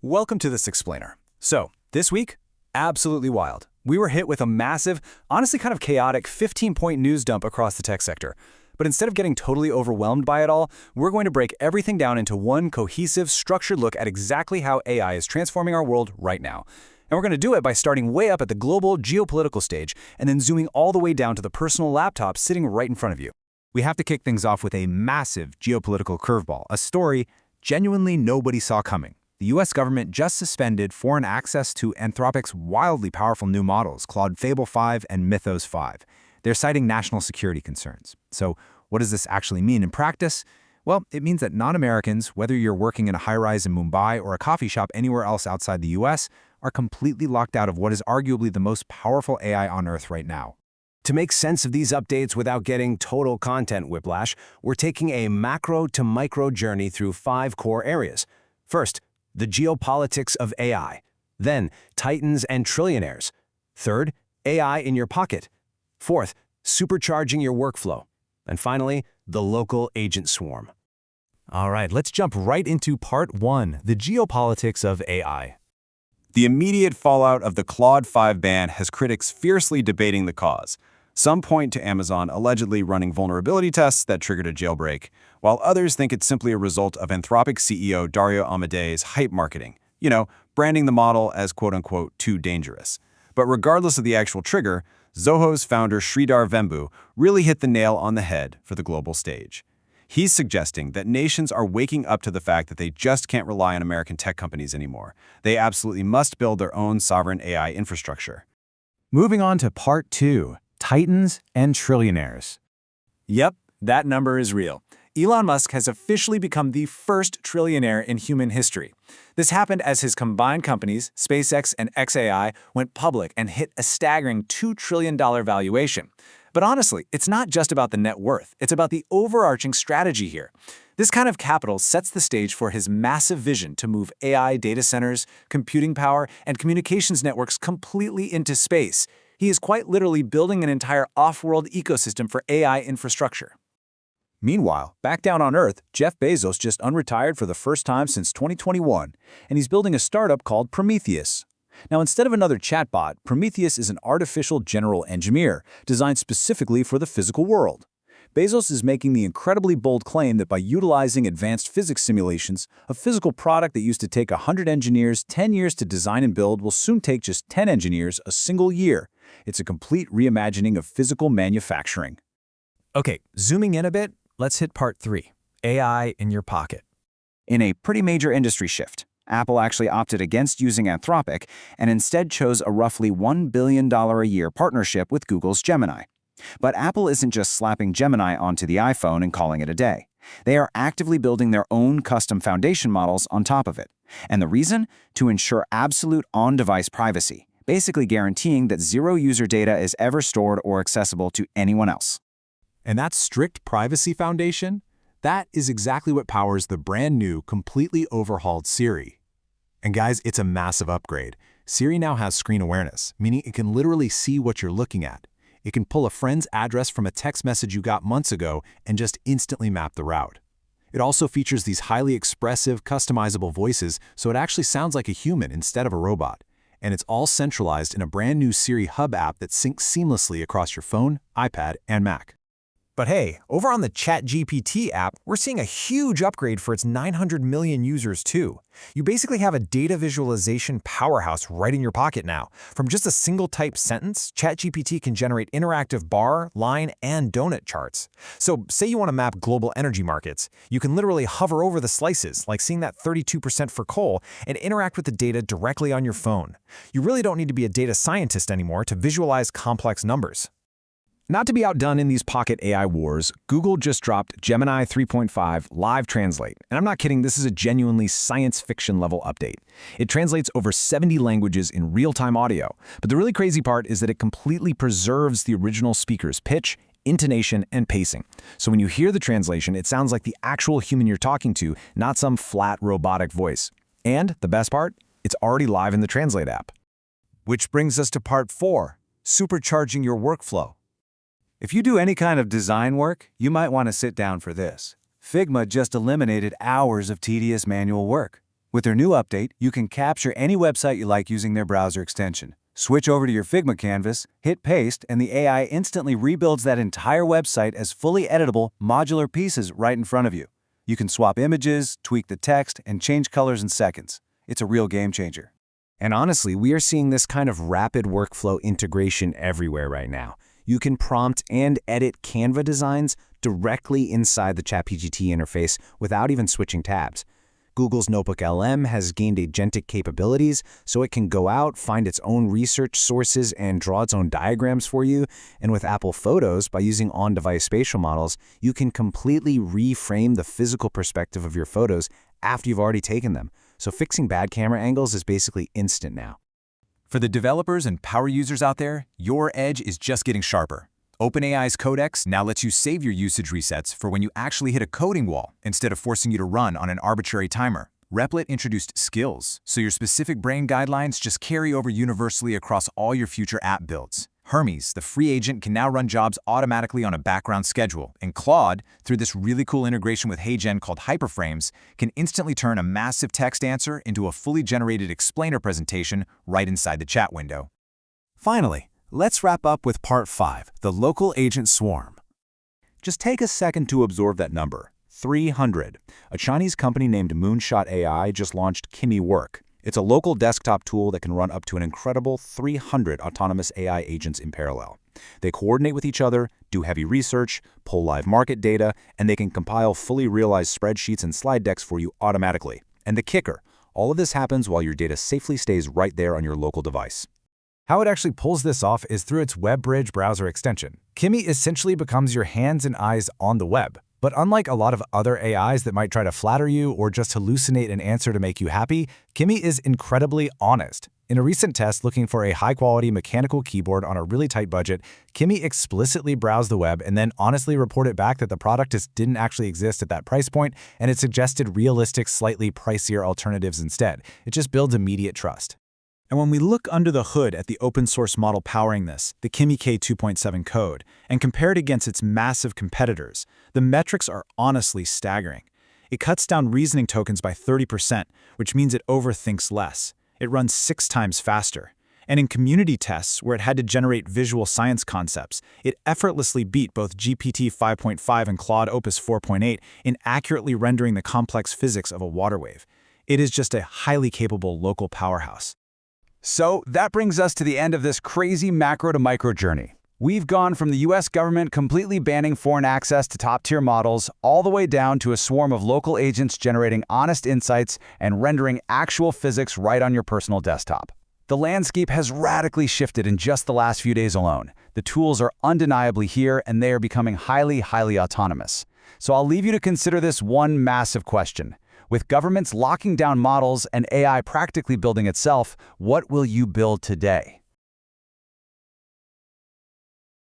Welcome to this explainer. So, this week, absolutely wild. We were hit with a massive, honestly kind of chaotic 15-point news dump across the tech sector. But instead of getting totally overwhelmed by it all, we're going to break everything down into one cohesive, structured look at exactly how AI is transforming our world right now. And we're going to do it by starting way up at the global geopolitical stage and then zooming all the way down to the personal laptop sitting right in front of you. We have to kick things off with a massive geopolitical curveball, a story genuinely nobody saw coming. The US government just suspended foreign access to Anthropic's wildly powerful new models, Claude Fable 5 and Mythos 5. They're citing national security concerns. So what does this actually mean in practice? Well, it means that non-Americans, whether you're working in a high-rise in Mumbai or a coffee shop anywhere else outside the US, are completely locked out of what is arguably the most powerful AI on Earth right now. To make sense of these updates without getting total content whiplash, we're taking a macro to micro journey through 5 core areas. First, the geopolitics of AI. Then, titans and trillionaires. Third, AI in your pocket. Fourth, supercharging your workflow. And finally, the local agent swarm. All right, let's jump right into part 1, the geopolitics of AI. The immediate fallout of the Claude 5 ban has critics fiercely debating the cause. Some point to Amazon allegedly running vulnerability tests that triggered a jailbreak, while others think it's simply a result of Anthropic CEO Dario Amadei's hype marketing, branding the model as quote-unquote too dangerous. But regardless of the actual trigger, Zoho's founder Sridhar Vembu really hit the nail on the head for the global stage. He's suggesting that nations are waking up to the fact that they just can't rely on American tech companies anymore. They absolutely must build their own sovereign AI infrastructure. Moving on to part 2, titans and trillionaires. Yep, that number is real. Elon Musk has officially become the first trillionaire in human history. This happened as his combined companies, SpaceX and xAI, went public and hit a staggering $2 trillion valuation. But honestly, it's not just about the net worth, it's about the overarching strategy here. This kind of capital sets the stage for his massive vision to move AI data centers, computing power, and communications networks completely into space. He is quite literally building an entire off-world ecosystem for AI infrastructure. Meanwhile, back down on Earth, Jeff Bezos just unretired for the first time since 2021, and he's building a startup called Prometheus. Now, instead of another chatbot, Prometheus is an artificial general engineer designed specifically for the physical world. Bezos is making the incredibly bold claim that by utilizing advanced physics simulations, a physical product that used to take 100 engineers 10 years to design and build will soon take just 10 engineers a single year. It's a complete reimagining of physical manufacturing. Okay, zooming in a bit, let's hit part 3, AI in your pocket. In a pretty major industry shift, Apple actually opted against using Anthropic and instead chose a roughly $1 billion a year partnership with Google's Gemini. But Apple isn't just slapping Gemini onto the iPhone and calling it a day. They are actively building their own custom foundation models on top of it. And the reason? To ensure absolute on-device privacy, basically guaranteeing that zero user data is ever stored or accessible to anyone else. And that strict privacy foundation, that is exactly what powers the brand new, completely overhauled Siri. And guys, it's a massive upgrade. Siri now has screen awareness, meaning it can literally see what you're looking at. It can pull a friend's address from a text message you got months ago and just instantly map the route. It also features these highly expressive, customizable voices, so it actually sounds like a human instead of a robot. And it's all centralized in a brand new Siri Hub app that syncs seamlessly across your phone, iPad, and Mac. But hey, over on the ChatGPT app, we're seeing a huge upgrade for its 900 million users too. You basically have a data visualization powerhouse right in your pocket now. From just a single type sentence, ChatGPT can generate interactive bar, line, and donut charts. So say you want to map global energy markets. You can literally hover over the slices, like seeing that 32% for coal, and interact with the data directly on your phone. You really don't need to be a data scientist anymore to visualize complex numbers. Not to be outdone in these pocket AI wars, Google just dropped Gemini 3.5 Live Translate. And I'm not kidding, this is a genuinely science fiction level update. It translates over 70 languages in real-time audio. But the really crazy part is that it completely preserves the original speaker's pitch, intonation, and pacing. So when you hear the translation, it sounds like the actual human you're talking to, not some flat robotic voice. And the best part? It's already live in the Translate app. Which brings us to part 4, supercharging your workflow. If you do any kind of design work, you might want to sit down for this. Figma just eliminated hours of tedious manual work. With their new update, you can capture any website you like using their browser extension. Switch over to your Figma canvas, hit paste, and the AI instantly rebuilds that entire website as fully editable, modular pieces right in front of you. You can swap images, tweak the text, and change colors in seconds. It's a real game changer. And honestly, we are seeing this kind of rapid workflow integration everywhere right now. You can prompt and edit Canva designs directly inside the ChatGPT interface without even switching tabs. Google's Notebook LM has gained agentic capabilities, so it can go out, find its own research sources, and draw its own diagrams for you. And with Apple Photos, by using on-device spatial models, you can completely reframe the physical perspective of your photos after you've already taken them. So fixing bad camera angles is basically instant now. For the developers and power users out there, your edge is just getting sharper. OpenAI's Codex now lets you save your usage resets for when you actually hit a coding wall instead of forcing you to run on an arbitrary timer. Replit introduced skills, so your specific brain guidelines just carry over universally across all your future app builds. Hermes, the free agent, can now run jobs automatically on a background schedule, and Claude, through this really cool integration with HeyGen called Hyperframes, can instantly turn a massive text answer into a fully generated explainer presentation right inside the chat window. Finally, let's wrap up with Part 5, the local agent swarm. Just take a second to absorb that number, 300. A Chinese company named Moonshot AI just launched Kimi Work. It's a local desktop tool that can run up to an incredible 300 autonomous AI agents in parallel. They coordinate with each other, do heavy research, pull live market data, and they can compile fully realized spreadsheets and slide decks for you automatically. And the kicker, all of this happens while your data safely stays right there on your local device. How it actually pulls this off is through its WebBridge browser extension. Kimi essentially becomes your hands and eyes on the web. But unlike a lot of other AIs that might try to flatter you or just hallucinate an answer to make you happy, Kimi is incredibly honest. In a recent test looking for a high-quality mechanical keyboard on a really tight budget, Kimi explicitly browsed the web and then honestly reported back that the product just didn't actually exist at that price point, and it suggested realistic, slightly pricier alternatives instead. It just builds immediate trust. And when we look under the hood at the open-source model powering this, the Kimi K2.7 code, and compare it against its massive competitors, the metrics are honestly staggering. It cuts down reasoning tokens by 30%, which means it overthinks less. It runs 6 times faster. And in community tests, where it had to generate visual science concepts, it effortlessly beat both GPT 5.5 and Claude Opus 4.8 in accurately rendering the complex physics of a water wave. It is just a highly capable local powerhouse. So that brings us to the end of this crazy macro to micro journey. We've gone from the US government completely banning foreign access to top-tier models, all the way down to a swarm of local agents generating honest insights and rendering actual physics right on your personal desktop. The landscape has radically shifted in just the last few days alone. The tools are undeniably here, and they are becoming highly autonomous. So I'll leave you to consider this one massive question. With governments locking down models and AI practically building itself, what will you build today?